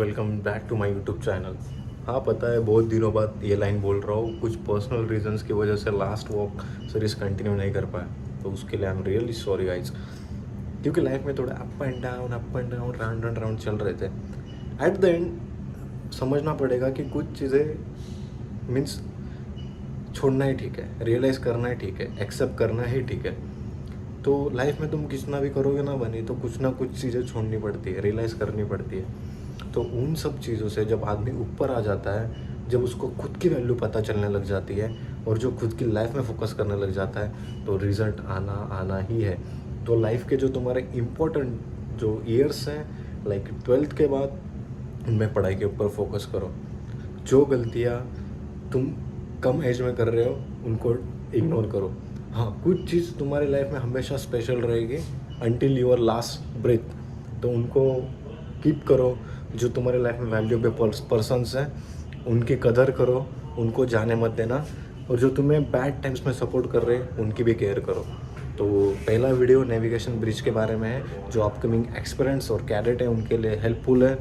Welcome back to my YouTube channel. हाँ, पता है बहुत दिनों बाद ये लाइन बोल रहा हूँ। कुछ पर्सनल रीजंस की वजह से लास्ट वॉक सीरीज कंटिन्यू नहीं कर पाया, तो उसके लिए I am really sorry guys. क्योंकि लाइफ में थोड़ा up and down round and round चल रहे थे। एट द एंड समझना पड़ेगा कि कुछ चीज़ें मीन्स छोड़ना ही ठीक है, रियलाइज़ करना ही ठीक है, एक्सेप्ट करना ही ठीक है। तो लाइफ में तुम कितना भी करोगे ना बनी, तो कुछ ना कुछ चीज़ें छोड़नी पड़ती है, रियलाइज़ करनी पड़ती है। तो उन सब चीज़ों से जब आदमी ऊपर आ जाता है, जब उसको खुद की वैल्यू पता चलने लग जाती है और जो खुद की लाइफ में फोकस करने लग जाता है, तो रिज़ल्ट आना आना ही है। तो लाइफ के जो तुम्हारे इम्पोर्टेंट जो ईयर्स हैं, लाइक 12th के बाद, उनमें पढ़ाई के ऊपर फोकस करो। जो गलतियाँ तुम कम एज में कर रहे हो उनको इग्नोर करो। हाँ, कुछ चीज़ तुम्हारी लाइफ में हमेशा स्पेशल रहेगी अंटिल योर लास्ट ब्रेथ, तो उनको कीप करो। जो तुम्हारे लाइफ में वैल्यूएबल पर्सन्स हैं उनकी कदर करो, उनको जाने मत देना। और जो तुम्हें बैड टाइम्स में सपोर्ट कर रहे हैं उनकी भी केयर करो। तो पहला वीडियो नेविगेशन ब्रिज के बारे में है, जो अपकमिंग एक्सपीरियंस और कैडेट है उनके लिए हेल्पफुल है।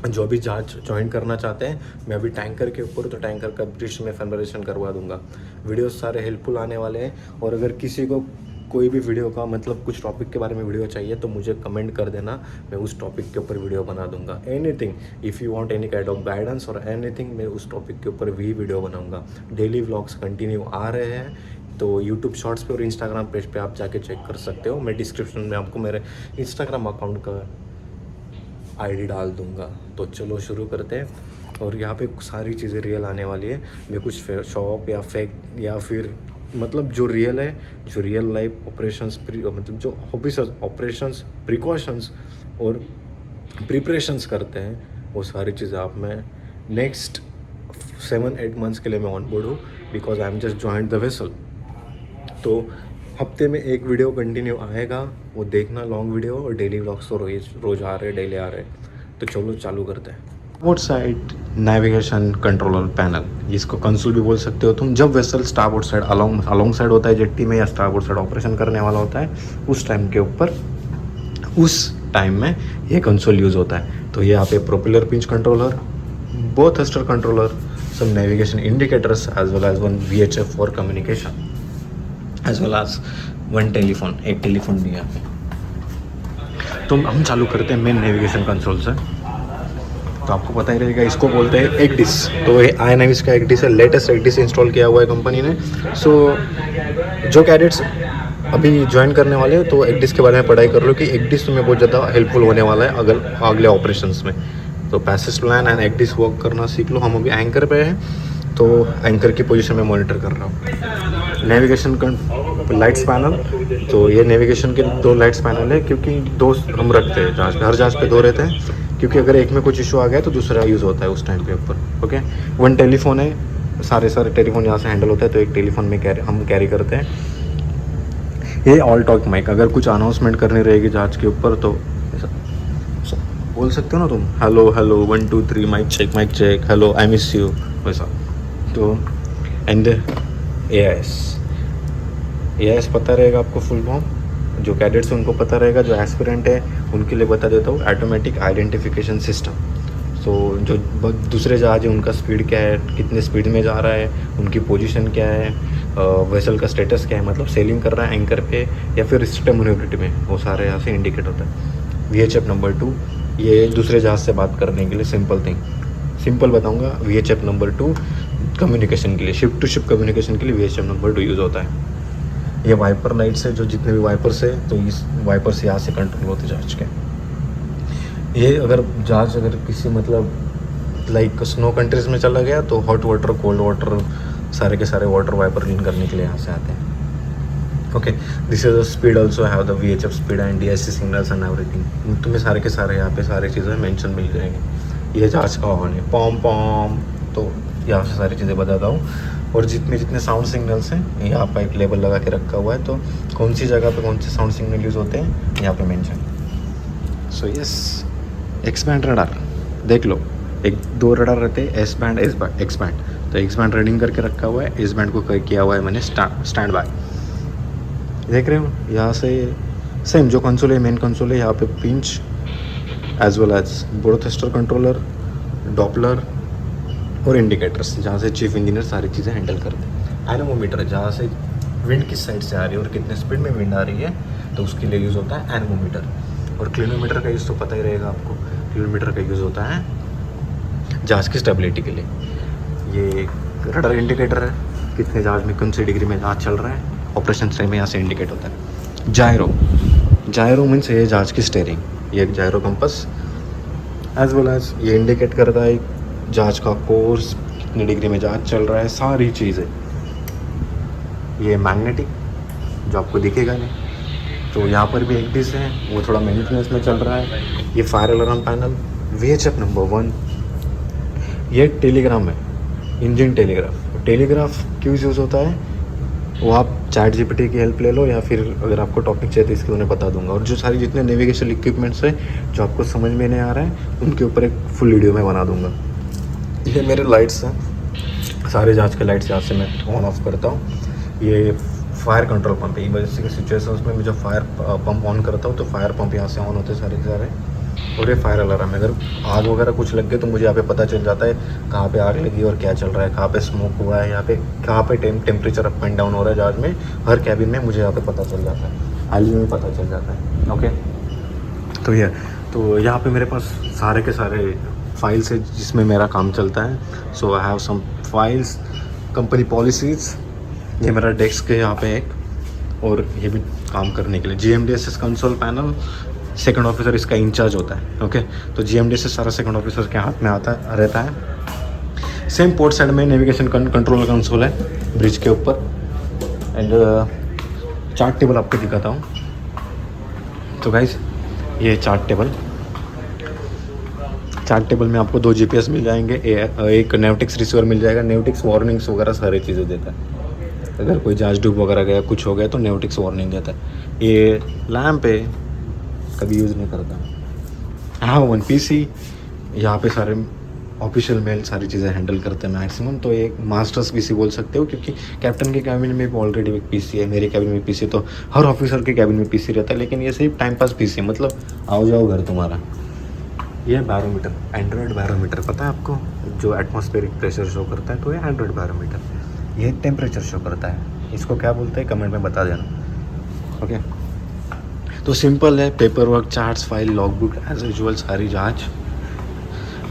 जो भी जहाज ज्वाइन करना चाहते हैं, मैं अभी टैंकर के ऊपर, तो टैंकर का ब्रिज में फैब्रिकेशन करवा दूंगा। वीडियोस सारे हेल्पफुल आने वाले हैं। और अगर किसी को कोई भी वीडियो का मतलब कुछ टॉपिक के बारे में वीडियो चाहिए तो मुझे कमेंट कर देना, मैं उस टॉपिक के ऊपर वीडियो बना दूंगा। Anything if you want any kind of guidance और एनीथिंग, मैं उस टॉपिक के ऊपर भी वीडियो बनाऊंगा। डेली व्लॉग्स कंटिन्यू आ रहे हैं, तो यूट्यूब शॉर्ट्स पे और इंस्टाग्राम पेज पे आप जाके चेक कर सकते हो। मैं डिस्क्रिप्शन में आपको मेरे इंस्टाग्राम अकाउंट का आईडी डाल दूंगा। तो चलो शुरू करते हैं। और यहाँ पे सारी चीज़ें रियल आने वाली है। मैं कुछ शॉप या फेक या फिर मतलब जो रियल है, जो रियल लाइफ ऑपरेशंस, मतलब जो ऑफिस ऑपरेशंस, प्रिकॉशंस और प्रिपरेशंस करते हैं, वो सारी चीज़ें आप मैं नेक्स्ट 7-8 मंथ्स के लिए मैं ऑन बोर्ड हूँ, because I am just joint the vessel. तो हफ्ते में एक वीडियो कंटिन्यू आएगा, वो देखना लॉन्ग वीडियो। और डेली व्लॉग्स तो रोज़ आ रहे हैं, डेली आ रहे हैं। तो चलो चालू करते हैं। Starboard side navigation controller panel, जिसको कंसोल भी बोल सकते हो तुम। जब vessel starboard side along side होता है जेट्टी में, या स्टारबोर्ड साइड ऑपरेशन करने वाला होता है, उस टाइम के ऊपर उस टाइम में ये कंसोल यूज़ होता है। तो ये यहाँ पे propeller pinch controller, both thruster controller, some navigation indicators, as well as one VHF for communication, as well as one telephone, एक टेलीफोन भी है। तो हम चालू करते हैं मेन नेविगेशन कंसोल से। तो आपको पता ही रहेगा, इसको बोलते हैं एक्डिस। तो ये INAVIS का एक्डिस है, लेटेस्ट एक्डिस इंस्टॉल किया हुआ है कंपनी ने। सो जो कैडेट्स अभी ज्वाइन करने वाले हैं, तो एक्डिस के बारे में पढ़ाई कर लो कि एक्डिस तुम्हें बहुत ज़्यादा हेल्पफुल होने वाला है अगर अगले ऑपरेशंस में। तो पैसेज प्लान एंड एक्डिस वर्क करना सीख लो। हम अभी एंकर पे हैं, तो एंकर की पोजीशन में मॉनिटर कर रहा हूँ। नेविगेशन लाइट्स पैनल, तो ये नेविगेशन के 2 लाइट्स पैनल है, क्योंकि 2 हम रखते हैं जहाज पे, हर जहाज पे 2 रहते हैं, क्योंकि अगर एक में कुछ इशू आ गया तो दूसरा यूज़ होता है उस टाइम पे ऊपर। ओके, 1 टेलीफोन है, सारे टेलीफोन यहाँ से हैंडल होता है, तो एक टेलीफोन में हम कैरी करते हैं। ये ऑल टॉक माइक, अगर कुछ अनाउंसमेंट करनी रहेगी जहाज के ऊपर तो बोल सकते हो ना तुम, hello hello 1 2 3 mike check, hello I miss you, वैसा। तो एंड AIS पता रहेगा आपको फुल फॉर्म। जो कैडेट्स उनको पता रहेगा, जो एस्पिरेंट है उनके लिए बता देता हूँ, ऑटोमेटिक आइडेंटिफिकेशन सिस्टम। तो जो दूसरे जहाज है उनका स्पीड क्या है, कितने स्पीड में जा रहा है, उनकी पोजीशन क्या है, वेसल का स्टेटस क्या है, मतलब सेलिंग कर रहा है एंकर पे या फिर रिस्ट्रिक्टेड मैन्योरिटी में, वो सारे यहाँ से इंडिकेट होता है। VHF नंबर 2, ये दूसरे जहाज से बात करने के लिए, सिंपल बताऊंगा। VHF नंबर 2 कम्युनिकेशन के लिए, शिप टू शिप कम्युनिकेशन के लिए VHF नंबर 2 यूज़ होता है। ये वाइपर लाइट्स है, जो जितने भी वाइपर्स है, तो इस वाइपर से यहाँ से कंट्रोल होते हैं जहाज के। ये अगर जहाज अगर किसी मतलब लाइक स्नो कंट्रीज़ में चला गया, तो हॉट वाटर, कोल्ड वाटर, सारे के सारे वाटर वाइपर क्लीन करने के लिए यहाँ से आते हैं। Okay, this is the speed, also have the VHF speed and DSC signals and everything. तुम्हें सारे के सारे यहाँ पे सारी चीज़ें मेंशन मिल जाएंगी। ये जहाज का हॉर्न है, पॉम पॉम, तो यहाँ से सारी चीज़ें बताता हूँ। और जितने साउंड सिग्नल्स हैं, यहाँ पर एक लेबल लगा के रखा हुआ है, तो कौन सी जगह पे कौन से साउंड सिग्नल यूज़ होते हैं यहाँ पे मेंशन। सो यस, एक्सबैंड रडार देख लो, 2 रडार रहते हैं, S बैंड X बैंड। तो X बैंड रीडिंग करके रखा हुआ है, S बैंड को किया हुआ है मैंने स्टैंड बाय। देख रहे हो यहाँ से सेम जो कंसोल है, मेन कंसोल है, यहाँ पे पिंच एज वेल एज ब्रोथेस्टर कंट्रोलर, डॉपलर और इंडिकेटर्स, जहाँ से चीफ इंजीनियर सारी चीज़ें हैंडल करते हैं। एनेमोमीटर, जहाँ से विंड किस साइड से आ रही है और कितने स्पीड में विंड आ रही है, तो उसके लिए यूज़ होता है एनेमोमीटर। और क्लिनोमीटर का यूज़ तो पता ही रहेगा आपको, क्लिनोमीटर का यूज़ होता है जहाज़ की स्टेबिलिटी के लिए। ये रडर इंडिकेटर है, कितने जहाज़ में कौन सी डिग्री में जहाज़ चल रहा है, ऑपरेशन टाइम में यहाँ से इंडिकेट होता है। जायरो, जायरो मीन्स ये जहाज़ की स्टेयरिंग, ये एक जायरो कंपस। एज वेल एज ये इंडिकेट करता है जहाज़ का कोर्स, कितनी डिग्री में जहाज़ चल रहा है, सारी चीज़ें। ये मैग्नेटिक, जो आपको दिखेगा नहीं, तो यहाँ पर भी एक डिश है, वो थोड़ा मेंटेनेंस में चल रहा है। ये fire alarm panel, VHF number 1। ये टेलीग्राम है, इंजन टेलीग्राफ। टेलीग्राफ क्यों यूज़ होता है वो आप चैट GPT की हेल्प ले लो, या फिर अगर आपको टॉपिक चाहिए तो इसके उन्हें बता दूंगा। और जो सारी जितने नेविगेशन इक्विपमेंट्स है जो आपको समझ में नहीं आ रहा है, उनके ऊपर एक फुल वीडियो में बना दूंगा। ये मेरे लाइट्स हैं, सारे जहाज के लाइट्स यहाँ से मैं ऑन ऑफ करता हूँ। ये फायर कंट्रोल पंप है, इमरजेंसी के सिचुएशंस में मैं जब फायर पंप ऑन करता हूँ तो फायर पंप यहाँ से ऑन होते हैं सारे के सारे। और ये फायर अलार्म है, अगर आग वगैरह कुछ लग गए तो मुझे यहाँ पे पता चल जाता है कहाँ पे आग लगी और क्या चल रहा है, कहाँ पे स्मोक हुआ है, यहाँ पे कहाँ पे टेम्परेचर अप एंड डाउन हो रहा है जहाज में। हर कैबिन में मुझे यहाँ पे पता चल जाता है, आईजी में पता चल जाता है। ओके, तो यहाँ पे मेरे पास सारे के सारे फाइल्स है जिसमें मेरा काम चलता है। So I have some files, company policies. ये मेरा डेस्क है यहाँ पे एक, और ये भी काम करने के लिए GMDSS console panel, second officer इसका इंचार्ज होता है। ओके, तो GMDSS सारा सेकंड ऑफिसर के हाथ में रहता है। सेम पोर्ट साइड में नेविगेशन कंट्रोल कंसोल है ब्रिज के ऊपर। एंड चार्ट टेबल आपको दिखाता हूँ। तो गाइस, ये चार्ट टेबल में आपको 2 GPS मिल जाएंगे, एक नेविटिक्स रिसीवर मिल जाएगा। नेविटिक्स वार्निंग्स वगैरह सारी चीज़ें देता है, अगर कोई जहाज डूब वगैरह गया, कुछ हो गया तो नेविटिक्स वार्निंग देता है। ये लैम्प है, कभी यूज़ नहीं करता। हाँ, 1 PC, यहाँ पे सारे ऑफिशियल मेल सारी चीज़ें हैंडल करते हैं मैक्सिमम। तो एक मास्टर्स PC बोल सकते हो, क्योंकि कैप्टन के कैबिन में ऑलरेडी एक PC है, मेरे कैबिन में PC, तो हर ऑफिसर के कैबिन में PC रहता है। लेकिन ये सिर्फ टाइम पास PC है, मतलब आओ जाओ घर तुम्हारा। ये बैरोमीटर, एंड्रॉयड बैरोमीटर, पता है आपको, जो एटमॉस्फेरिक प्रेशर शो करता है, तो ये एंड्रॉयड बैरोमीटर। ये टेम्परेचर शो करता है, इसको क्या बोलते हैं कमेंट में बता देना। ओके, तो सिंपल है, paper work, charts, file, logbook, as usual सारी जांच।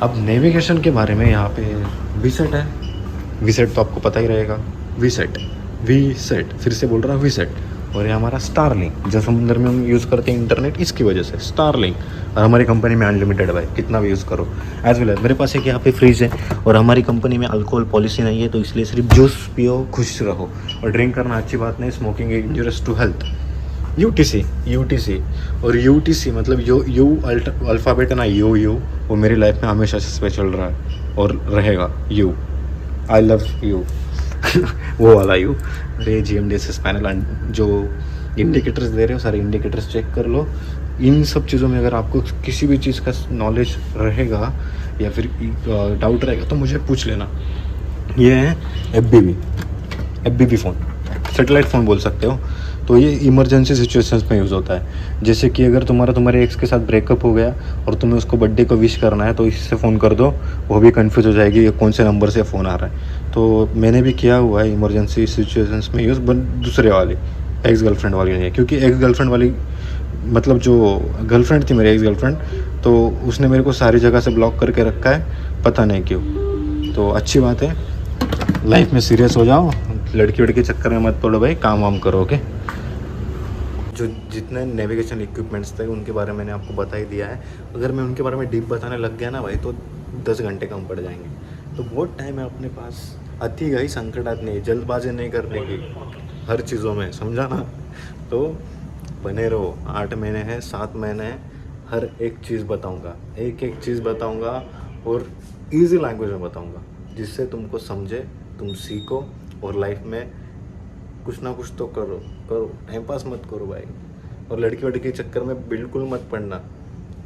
अब नेविगेशन के बारे में यहाँ पे VSET है। VSET तो आपको पता ही रहेगा, VSET फिर से बोल रहा हूँ VSET। और ये हमारा स्टारलिंक, जो समुद्र में हम यूज़ करते हैं इंटरनेट, इसकी वजह से स्टारलिंक। और हमारी कंपनी में अनलिमिटेड भाई, कितना भी यूज़ करो। एज वेल एज मेरे पास एक यहाँ पे फ्रिज है, और हमारी कंपनी में अल्कोहल पॉलिसी नहीं है, तो इसलिए सिर्फ जूस पियो, खुश रहो। और ड्रिंक करना अच्छी बात नहीं, smoking is injurious to health. UTC और UTC मतलब यू अल्फ़ाबेट है ना, यू वो मेरी लाइफ में हमेशा से स्पेशल रहा है और रहेगा। यू, आई लव यू वो वाला यू। अरे GMDSS पैनल, जो इंडिकेटर्स दे रहे हो सारे इंडिकेटर्स चेक कर लो। इन सब चीज़ों में अगर आपको किसी भी चीज़ का नॉलेज रहेगा या फिर डाउट रहेगा तो मुझे पूछ लेना। ये है FBB फ़ोन, सेटेलाइट फ़ोन बोल सकते हो। तो ये इमरजेंसी सिचुएशंस में यूज़ होता है। जैसे कि अगर तुम्हारे एक्स के साथ ब्रेकअप हो गया और तुम्हें उसको बर्थडे को विश करना है, तो इससे फ़ोन कर दो, वो भी कंफ्यूज हो जाएगी ये कौन से नंबर से फ़ोन आ रहा है। तो मैंने भी किया हुआ है इमरजेंसी सिचुएशंस में यूज़, बट दूसरे वाली, एक्स गर्लफ्रेंड वाली नहीं है। क्योंकि एक्स गर्लफ्रेंड वाली मतलब जो गर्लफ्रेंड थी मेरी एक्स गर्लफ्रेंड, तो उसने मेरे को सारी जगह से ब्लॉक करके रखा है, पता नहीं क्यों। तो अच्छी बात है, लाइफ में सीरियस हो जाओ, लड़की वड़की चक्कर में मत पड़ो भाई, काम वाम करो। ओके, जो जितने नेविगेशन इक्विपमेंट्स थे उनके बारे में मैंने आपको बता ही दिया है। अगर मैं उनके बारे में डीप बताने लग गया ना भाई, तो 10 घंटे कम पड़ जाएंगे। तो बहुत टाइम है अपने पास, अति गई संकटात नहीं, जल्दबाजी नहीं करने की हर चीज़ों में, समझा ना। तो बने रहो, 8 महीने हैं, 7 महीने हैं, हर एक चीज़ बताऊँगा, एक चीज़ बताऊँगा, और ईजी लैंग्वेज में बताऊँगा, जिससे तुमको समझे, तुम सीखो, और लाइफ में कुछ ना कुछ तो करो, टाइम पास मत करो भाई। और लड़की वड़की के चक्कर में बिल्कुल मत पड़ना।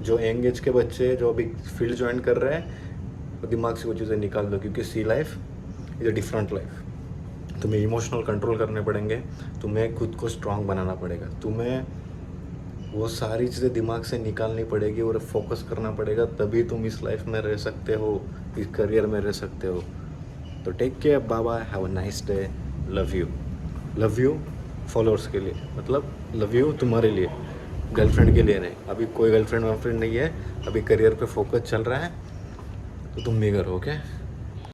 जो यंग एज के बच्चे जो अभी फील्ड ज्वाइन कर रहे हैं, दिमाग से वो चीज़ें निकाल दो, क्योंकि see life is a different life. तुम्हें इमोशनल कंट्रोल करने पड़ेंगे, तुम्हें खुद को स्ट्रांग बनाना पड़ेगा, तुम्हें वो सारी चीज़ें दिमाग से निकालनी पड़ेगी और फोकस करना पड़ेगा, तभी तुम इस लाइफ में रह सकते हो, इस करियर में रह सकते हो। तो take care, bye bye, have a nice day, love you. Love you followers के लिए, मतलब लव यू तुम्हारे लिए, गर्लफ्रेंड के लिए नहीं। अभी कोई गर्लफ्रेंड वर्लफ्रेंड नहीं है, अभी करियर पे फोकस चल रहा है, तो तुम भी करो, ओके।